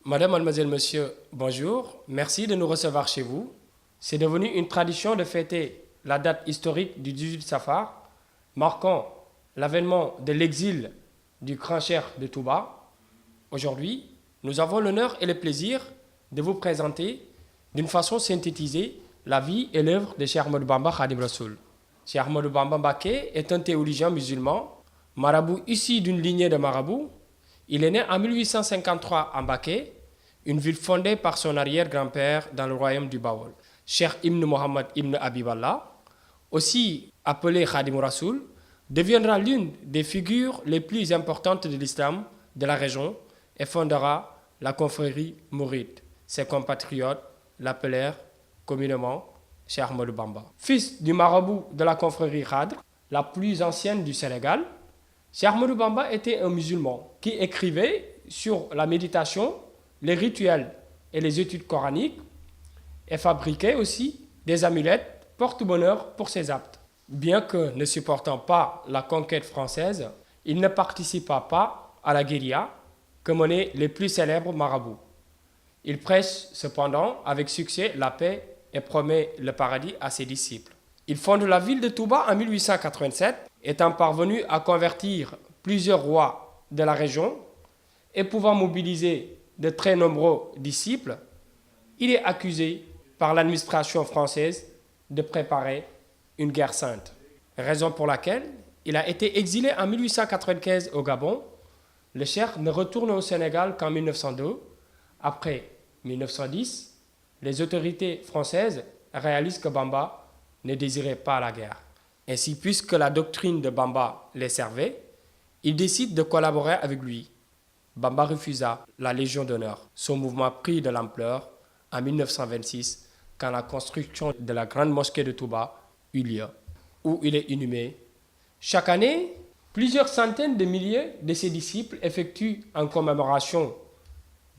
Madame, mademoiselle, monsieur, bonjour. Merci de nous recevoir chez vous. C'est devenu une tradition de fêter la date historique du 18 Safar, marquant l'avènement de l'exil du grand cheikh de Touba. Aujourd'hui, nous avons l'honneur et le plaisir de vous présenter d'une façon synthétisée la vie et l'œuvre de Cheikh Ahmadou Bamba Khadim Rassoul. Cheikh Ahmadou Bamba Mbacké est un théologien musulman, marabout issu d'une lignée de marabouts. Il est né en 1853 à Mbacké, une ville fondée par son arrière-grand-père dans le royaume du Bawol. Cheikh Ibn Mohammed Ibn Habiballah, aussi appelé Khadim Rassoul, deviendra l'une des figures les plus importantes de l'islam de la région et fondera la confrérie mouride. Ses compatriotes l'appelèrent communément Cheikh Ahmadou Bamba. Fils du marabout de la confrérie Khadr, la plus ancienne du Sénégal, Cheikh Ahmadou Bamba était un musulman qui écrivait sur la méditation, les rituels et les études coraniques et fabriquait aussi des amulettes porte-bonheur pour ses aptes. Bien que ne supportant pas la conquête française, il ne participa pas à la guérilla que menaient les plus célèbres marabouts. Il prêche cependant avec succès la paix et promet le paradis à ses disciples. Il fonde la ville de Touba en 1887, étant parvenu à convertir plusieurs rois de la région et pouvant mobiliser de très nombreux disciples. Il est accusé par l'administration française de préparer une guerre sainte, raison pour laquelle il a été exilé en 1895 au Gabon. Le cheikh ne retourne au Sénégal qu'en 1902. Après 1910, les autorités françaises réalisent que Bamba ne désirait pas la guerre. Ainsi, puisque la doctrine de Bamba les servait, ils décident de collaborer avec lui. Bamba refusa la Légion d'honneur. Son mouvement prit de l'ampleur en 1926 quand la construction de la grande mosquée de Touba eut lieu, où il est inhumé. Chaque année, plusieurs centaines de milliers de ses disciples effectuent en commémoration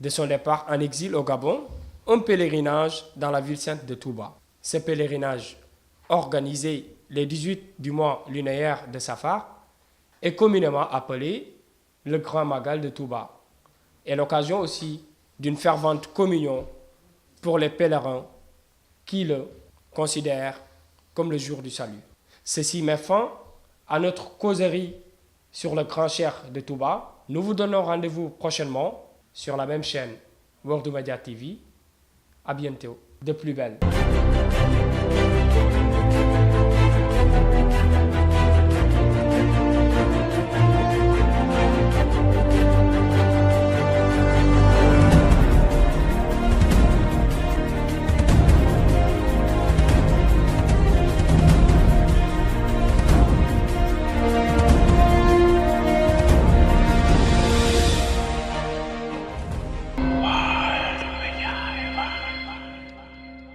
de son départ en exil au Gabon un pèlerinage dans la ville sainte de Touba. Ce pèlerinage, organisé les 18 du mois lunaire de Safar, est communément appelé le Grand Magal de Touba, et l'occasion aussi d'une fervente communion pour les pèlerins qui le considèrent comme le jour du salut. Ceci met fin à notre causerie sur le grand cheikh de Touba. Nous vous donnons rendez-vous prochainement sur la même chaîne World Media TV. À bientôt. De plus belle.